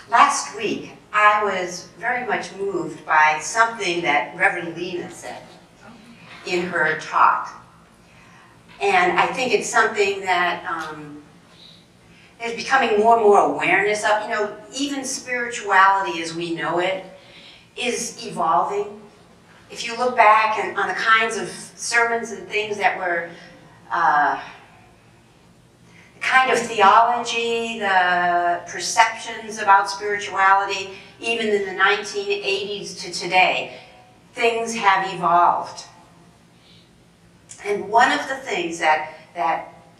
Last week, I was very much moved by something that Reverend Lena said in her talk. And I think it's something that is becoming more and more awareness of. You know, even spirituality as we know it is evolving. If you look back on the kinds of sermons and things that were the kind of theology, the perceptions about spirituality, even in the 1980s to today, things have evolved. And one of the things that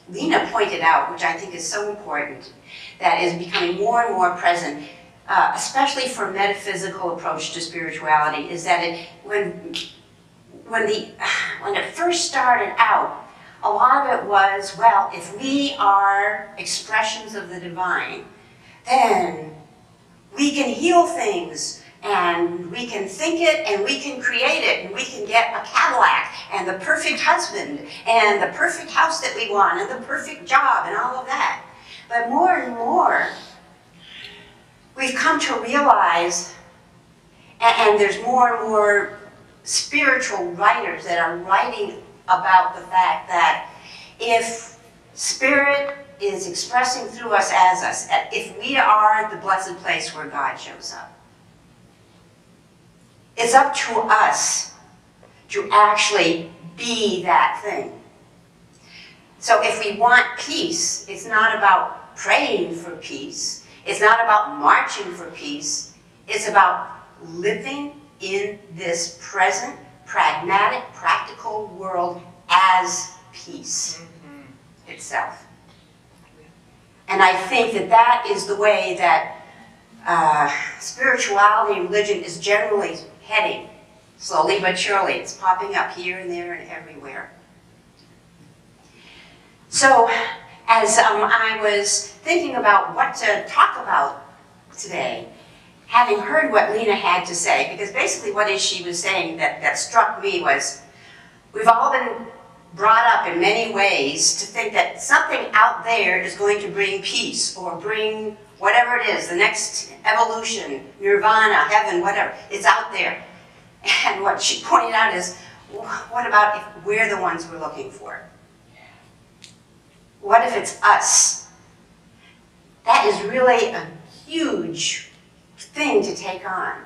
Lena pointed out, which I think is so important, that is becoming more and more present, especially for metaphysical approach to spirituality, is that when it first started out, a lot of it was, well, if we are expressions of the divine, then we can heal things, and we can think it, and we can create it, and we can get a Cadillac, and the perfect husband, and the perfect house that we want, and the perfect job, and all of that. But more and more, we've come to realize, and there's more and more spiritual writers that are writing about the fact that if Spirit is expressing through us as us, if we are the blessed place where God shows up, it's up to us to actually be that thing. So if we want peace, it's not about praying for peace. It's not about marching for peace. It's about living in this present, pragmatic, practical world as peace itself. And I think that that is the way that spirituality and religion is generally heading, slowly but surely. It's popping up here and there and everywhere. So as I was thinking about what to talk about today, having heard what Lena had to say, because basically what she was saying that struck me was, we've all been brought up in many ways to think that something out there is going to bring peace or bring whatever it is, the next evolution, nirvana, heaven, whatever, it's out there. And what she pointed out is, what about if we're the ones we're looking for? What if it's us? That is really a huge thing to take on.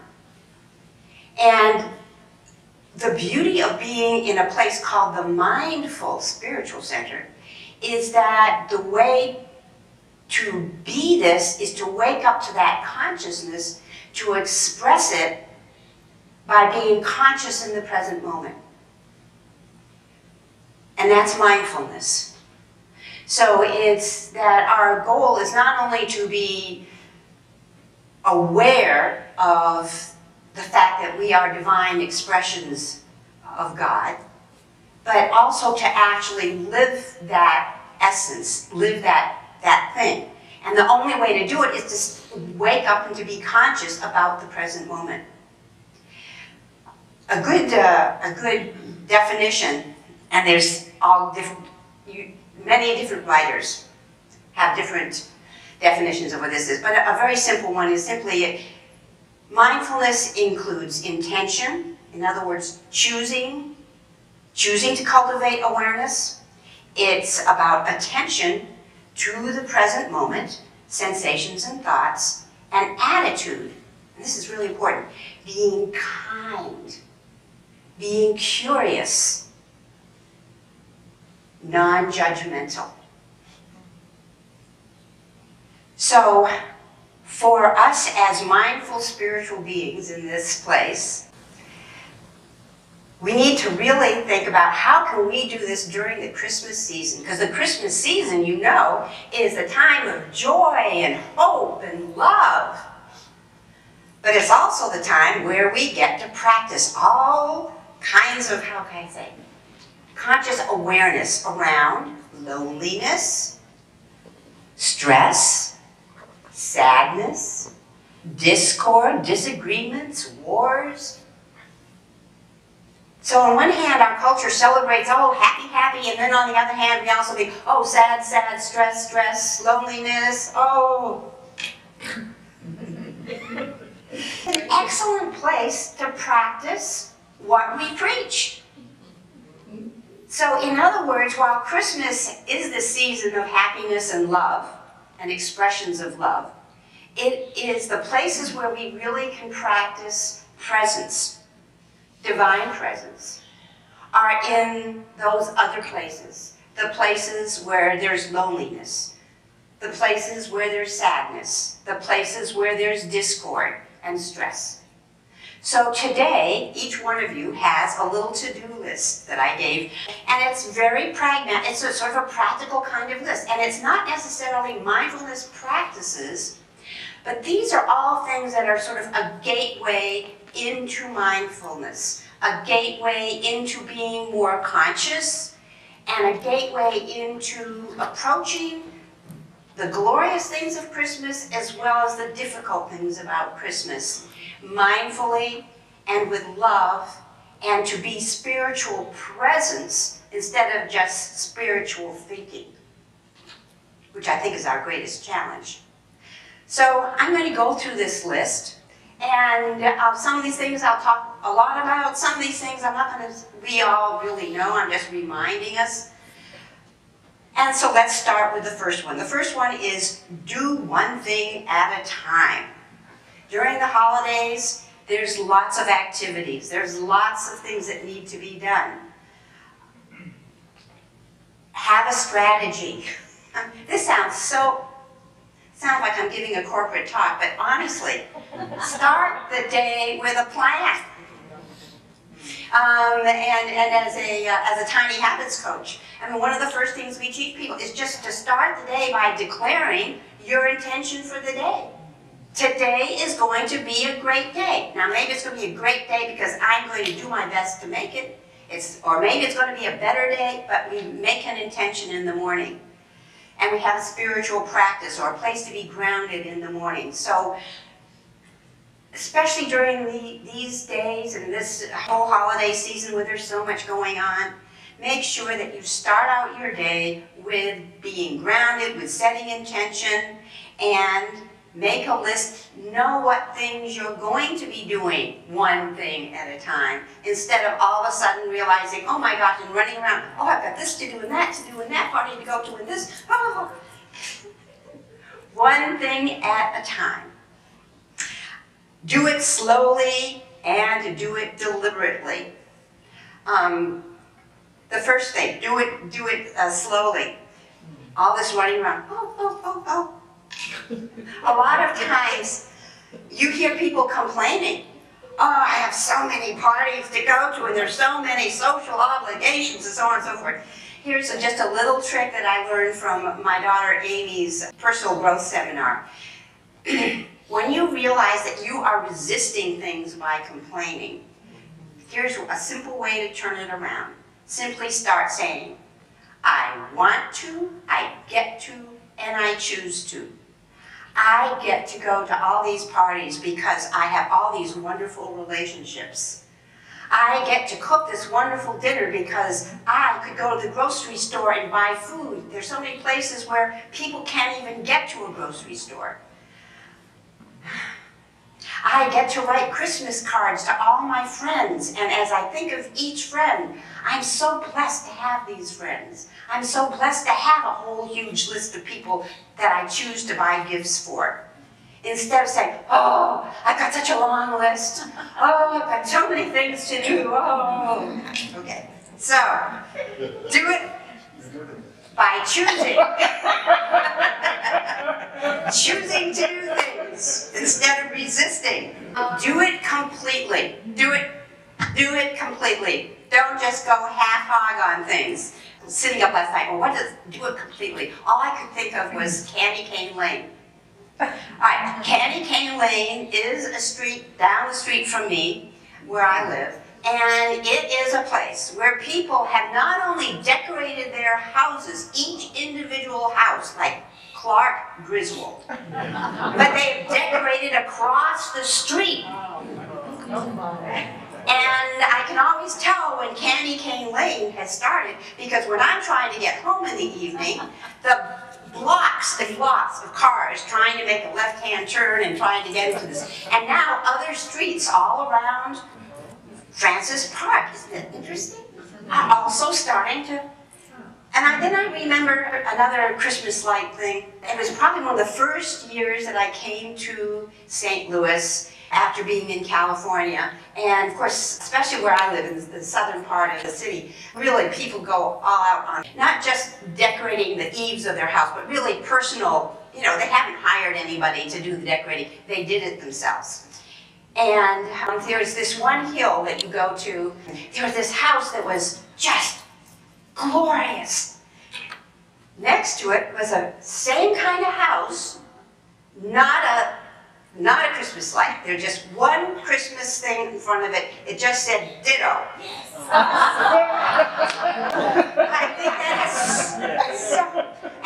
And the beauty of being in a place called the Mindful Spiritual Center is that the way to be this is to wake up to that consciousness, to express it by being conscious in the present moment. And that's mindfulness. So it's that our goal is not only to be aware of the fact that we are divine expressions of God, but also to actually live that essence, live that thing. And the only way to do it is to wake up and to be conscious about the present moment. A good definition, and there's all different, many different writers have different definitions of what this is, but a very simple one is simply, mindfulness includes intention, in other words, choosing to cultivate awareness. It's about attention to the present moment, sensations and thoughts, and attitude. And this is really important. Being kind, being curious, non-judgmental. So, for us as mindful spiritual beings in this place, we need to really think about how can we do this during the Christmas season. Because the Christmas season, you know, is a time of joy and hope and love. But it's also the time where we get to practice all kinds of, how can I say, conscious awareness around loneliness, stress, sadness, discord, disagreements, wars. So on one hand, our culture celebrates, oh, happy, happy, and then on the other hand, we also think, oh, sad, sad, stress, stress, loneliness, oh. place to practice what we preach. So in other words, while Christmas is the season of happiness and love and expressions of love, it is the places where we really can practice presence, divine presence, are in those other places. The places where there's loneliness, the places where there's sadness, the places where there's discord and stress. So today, each one of you has a little to-do list that I gave, and it's very pragmatic. It's a sort of a practical kind of list, and it's not necessarily mindfulness practices, but these are all things that are sort of a gateway into mindfulness, a gateway into being more conscious, and a gateway into approaching the glorious things of Christmas as well as the difficult things about Christmas, mindfully and with love, and to be spiritual presence instead of just spiritual thinking, which I think is our greatest challenge. So I'm going to go through this list, and some of these things I'll talk a lot about. Some of these things I'm not going to, we all really know, I'm just reminding us. And so let's start with the first one. The first one is do one thing at a time. During the holidays, there's lots of activities. There's lots of things that need to be done. Have a strategy. This sounds like I'm giving a corporate talk, but honestly, start the day with a plan. And as a tiny habits coach, I mean, one of the first things we teach people is just to start the day by declaring your intention for the day. Today is going to be a great day. Now, maybe it's going to be a great day because I'm going to do my best to make it. Or maybe it's going to be a better day, but we make an intention in the morning. And we have a spiritual practice or a place to be grounded in the morning. So, especially during these days and this whole holiday season where there's so much going on, make sure that you start out your day with being grounded, with setting intention, and make a list. Know what things you're going to be doing one thing at a time, instead of all of a sudden realizing, oh my gosh, and running around, oh, I've got this to do and that to do and that party to go to and this. Oh. One thing at a time. Do it slowly and do it deliberately. The first thing, do it slowly. All this running around, oh. A lot of times, you hear people complaining, oh, I have so many parties to go to, and there's so many social obligations, and so on and so forth. Here's just a little trick that I learned from my daughter Amy's personal growth seminar. When you realize that you are resisting things by complaining, here's a simple way to turn it around. Simply start saying, I want to, I get to, and I choose to. I get to go to all these parties because I have all these wonderful relationships. I get to cook this wonderful dinner because I could go to the grocery store and buy food. There's so many places where people can't even get to a grocery store. I get to write Christmas cards to all my friends, and as I think of each friend, I'm so blessed to have these friends. I'm so blessed to have a whole huge list of people that I choose to buy gifts for. Instead of saying, oh, I've got such a long list. Oh, I've got so many things to do. Oh. Okay, so do it by choosing. Choosing to do things instead of resisting. Do it completely. Do it completely. Don't just go half-hog on things. Sitting up last night, well, what does do it completely? All I could think of was Candy Cane Lane. All right, Candy Cane Lane is a street down the street from me, where I live, and it is a place where people have not only decorated their houses, each individual house, like Clark Griswold, but they've decorated across the street. And I can always tell when Candy Cane Lane has started, because when I'm trying to get home in the evening, the blocks and blocks of cars trying to make a left-hand turn and trying to get into this. And now other streets all around Francis Park, isn't it interesting? Are also starting to. And then I remember another Christmas-like thing. It was probably one of the first years that I came to St. Louis after being in California. And of course, especially where I live in the southern part of the city, really people go all out on not just decorating the eaves of their house, but really personal, you know, they haven't hired anybody to do the decorating. They did it themselves. And there's this one hill that you go to. There was this house that was just glorious. Next to it was a same kind of house, not a Christmas light. There's just one Christmas thing in front of it. It just said ditto. Yes. I think that is so.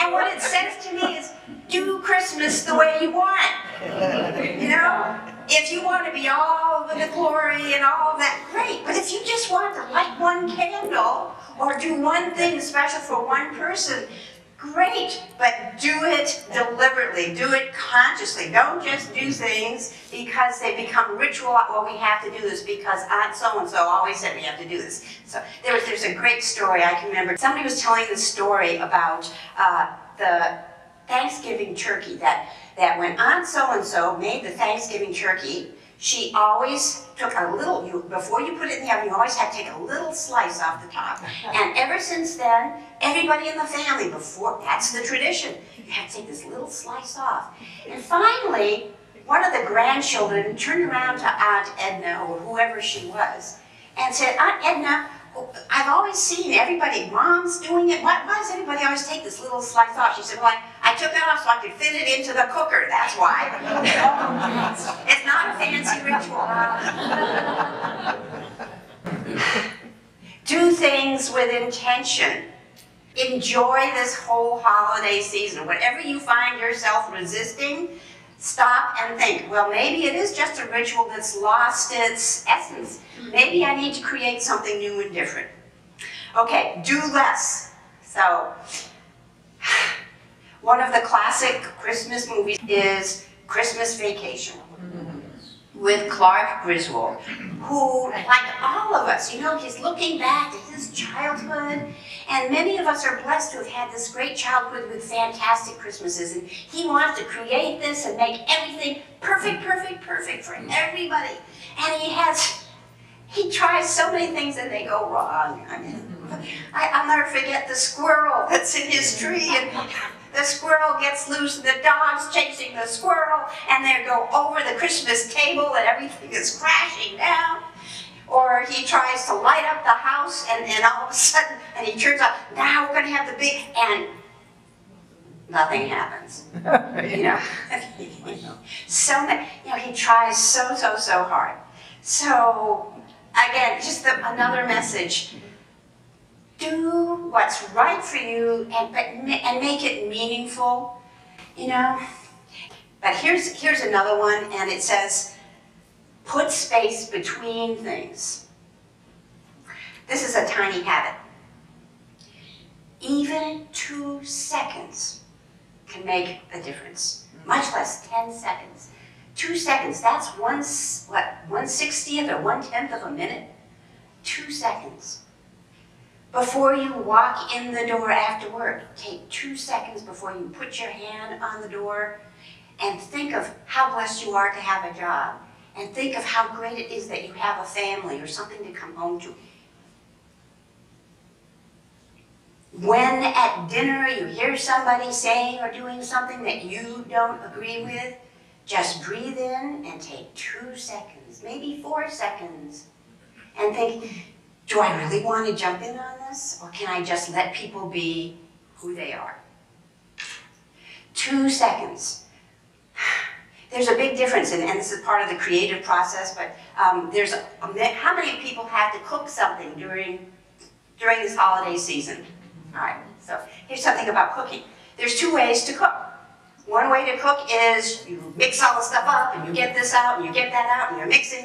And what it says to me is, do Christmas the way you want. You know? If you want to be all with the glory and all of that, great. But if you just want to light one candle or do one thing special for one person, great. But do it deliberately. Do it consciously. Don't just do things because they become ritual. Well, we have to do this because Aunt so-and-so always said we have to do this. So there's a great story I can remember. Somebody was telling the story about the Thanksgiving turkey, that when Aunt so-and-so made the Thanksgiving turkey, she always took a little, before you put it in the oven, you always had to take a little slice off the top. And ever since then, everybody in the family, that's the tradition. You had to take this little slice off. And finally, one of the grandchildren turned around to Aunt Edna, or whoever she was, and said, Aunt Edna, I've always seen everybody, Mom's doing it. Why does everybody always take this little slice off? She said, well, I took it off so I could fit it into the cooker, that's why. It's not a fancy ritual. Do things with intention. Enjoy this whole holiday season. Whatever you find yourself resisting, stop and think, well, maybe it is just a ritual that's lost its essence. Maybe I need to create something new and different. Okay, do less. So, one of the classic Christmas movies is Christmas Vacation with Clark Griswold, who, like all of us, you know, he's looking back to his childhood, and many of us are blessed to have had this great childhood with fantastic Christmases, and he wants to create this and make everything perfect, perfect, perfect for everybody. And he tries so many things and they go wrong. I mean, I'll never forget the squirrel that's in his tree, and the squirrel gets loose and the dog's chasing the squirrel and they go over the Christmas table and everything is crashing down. Or he tries to light up the house and all of a sudden, and he turns out, now we're going to have the big, and nothing happens. You know, so many, you know, he tries so hard. So, again, just another message. Do what's right for you and make it meaningful, you know. But here's another one, and it says, put space between things. This is a tiny habit. Even 2 seconds can make a difference, much less 10 seconds. 2 seconds, that's 1/60th or 1/10 of a minute. 2 seconds. Before you walk in the door after work, take 2 seconds before you put your hand on the door and think of how blessed you are to have a job, and think of how great it is that you have a family or something to come home to. When at dinner you hear somebody saying or doing something that you don't agree with, just breathe in and take 2 seconds, maybe 4 seconds, and think, do I really want to jump in on this? Or can I just let people be who they are? 2 seconds. There's a big difference, and this is part of the creative process, but how many people have to cook something during this holiday season? All right, so here's something about cooking. There's 2 ways to cook. One way to cook is you mix all the stuff up, and you get this out, and you get that out, and you're mixing,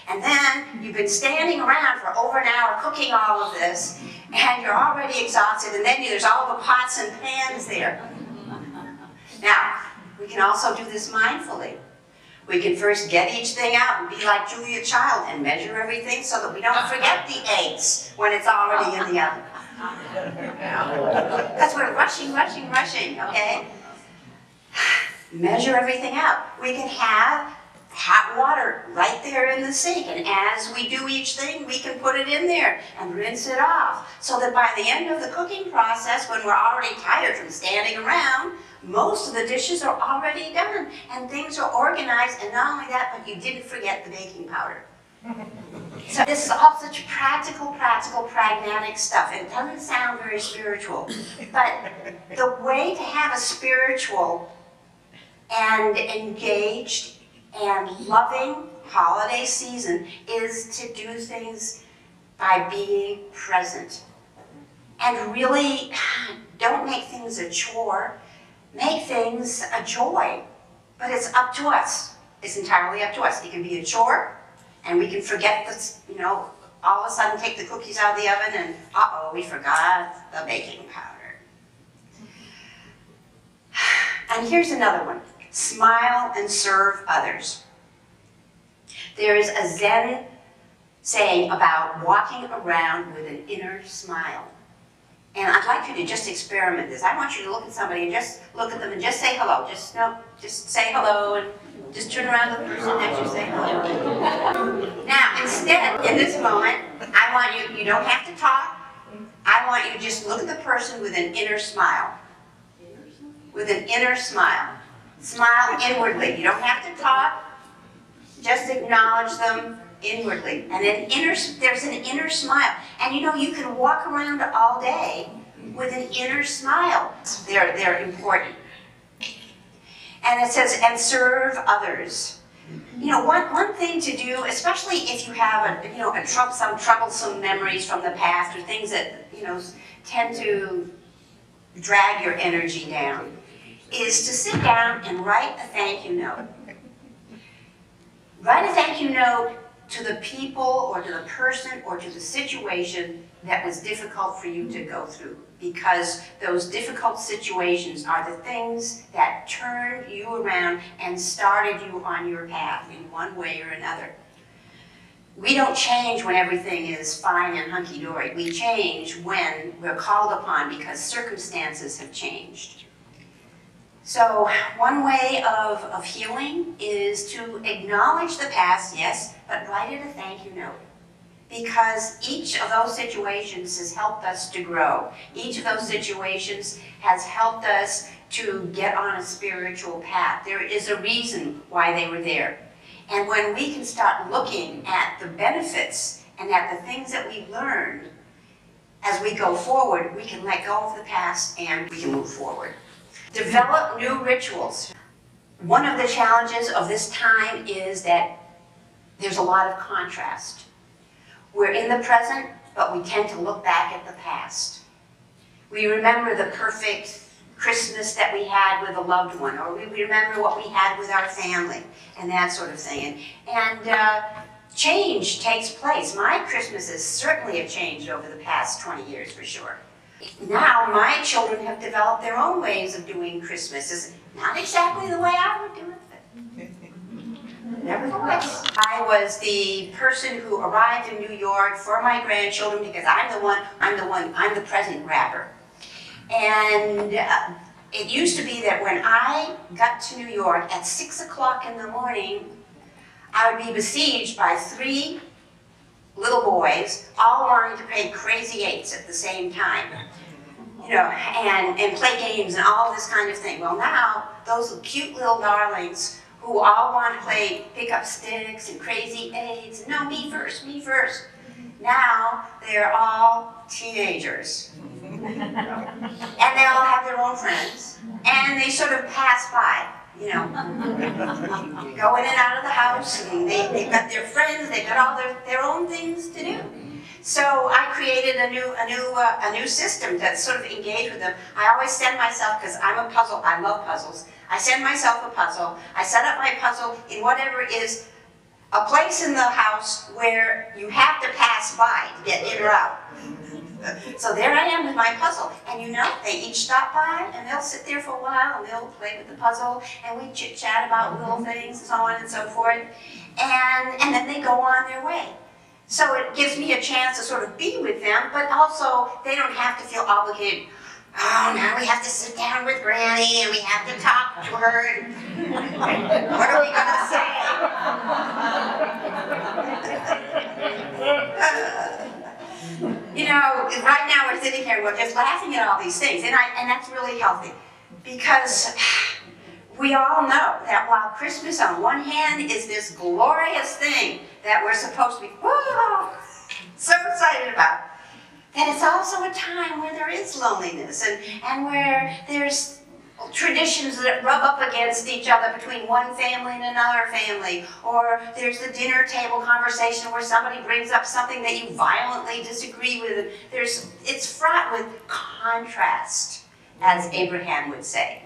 and then you've been standing around for over an hour cooking all of this, and you're already exhausted, and then there's all the pots and pans there. Now, we can also do this mindfully. We can first get each thing out and be like Julia Child and measure everything so that we don't forget the eggs when it's already in the oven. Because we're rushing, okay? Measure everything out. We can have hot water right there in the sink, and as we do each thing, we can put it in there and rinse it off, so that by the end of the cooking process, when we're already tired from standing around, most of the dishes are already done, and things are organized, and not only that, but you didn't forget the baking powder. So this is all such practical, pragmatic stuff. It doesn't sound very spiritual, but the way to have a spiritual and engaged and loving holiday season is to do things by being present. And really, don't make things a chore. Make things a joy. But it's up to us. It's entirely up to us. It can be a chore, and we can forget this, all of a sudden take the cookies out of the oven and, uh-oh, we forgot the baking powder. And here's another one. Smile and serve others. There is a Zen saying about walking around with an inner smile. And I'd like you to just experiment this. I want you to look at somebody and just look at them and just say hello. Just say hello and just turn around to the person next to you, say hello. Now, instead, in this moment, I want you don't have to talk. I want you to just look at the person with an inner smile. With an inner smile. Smile inwardly. You don't have to talk. Just acknowledge them inwardly. And there's an inner smile. And you can walk around all day with an inner smile. They're important. And it says, and serve others. One thing to do, especially if you have some troublesome memories from the past or things that tend to drag your energy down, is to sit down and write a thank you note. Write a thank you note to the people or to the person or to the situation that was difficult for you to go through, because those difficult situations are the things that turned you around and started you on your path in one way or another. We don't change when everything is fine and hunky-dory. We change when we're called upon because circumstances have changed. So one way of healing is to acknowledge the past, yes, but write it a thank you note. Because each of those situations has helped us to grow. Each of those situations has helped us to get on a spiritual path. There is a reason why they were there. And when we can start looking at the benefits and at the things that we've learned, as we go forward, we can let go of the past and we can move forward. Develop new rituals. One of the challenges of this time is that there's a lot of contrast. We're in the present, but we tend to look back at the past. We remember the perfect Christmas that we had with a loved one, or we remember what we had with our family, and that sort of thing. And change takes place. My Christmases certainly have changed over the past 20 years, for sure. Now, my children have developed their own ways of doing Christmas. It's not exactly the way I would do it, but nevertheless. I was the person who arrived in New York for my grandchildren because I'm the present wrapper. And it used to be that when I got to New York at 6 o'clock in the morning, I would be besieged by 3 little boys, all wanting to play crazy eights at the same time, and play games and all this kind of thing. Well, now, those cute little darlings who all want to pick up sticks and crazy eights, no, me first, now they're all teenagers. And they all have their own friends, and they sort of pass by. Go in and out of the house, and they've got their friends, they've got all their own things to do. So I created a new system to sort of engage with them. I always send myself, because I love puzzles. I send myself a puzzle. I set up my puzzle in whatever is a place in the house where you have to pass by to get in or out. So there I am with my puzzle. And you know, they each stop by and they'll sit there for a while and they'll play with the puzzle and we chit chat about little things and so on and so forth. And then they go on their way. So it gives me a chance to sort of be with them, but also they don't have to feel obligated. Oh, now we have to sit down with Granny and we have to talk to her. And what are we going to say? You know, right now we're sitting here and we're just laughing at all these things, and that's really healthy, because we all know that while Christmas on one hand is this glorious thing that we're supposed to be, whoa, so excited about, that it's also a time where there is loneliness and where there's traditions that rub up against each other between one family and another family, or there's the dinner table conversation where somebody brings up something that you violently disagree with. It's fraught with contrast, as Abraham would say.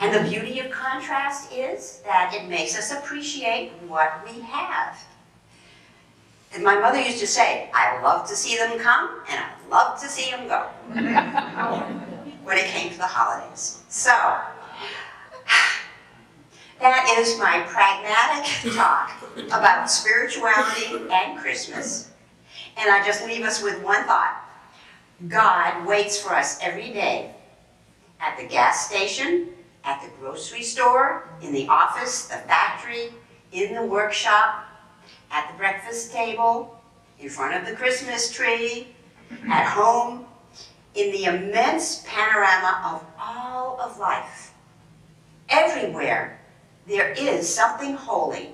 And the beauty of contrast is that it makes us appreciate what we have. And my mother used to say, I love to see them come, and I love to see them go, when it came to the holidays. So, that is my pragmatic talk about spirituality and Christmas. And I just leave us with one thought. God waits for us every day, at the gas station, at the grocery store, in the office, the factory, in the workshop, at the breakfast table, in front of the Christmas tree, at home, in the immense panorama of all of life. Everywhere there is something holy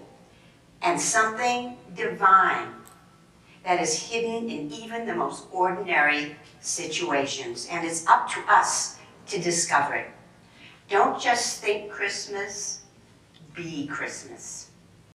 and something divine that is hidden in even the most ordinary situations, and it's up to us to discover it. Don't just think Christmas, be Christmas.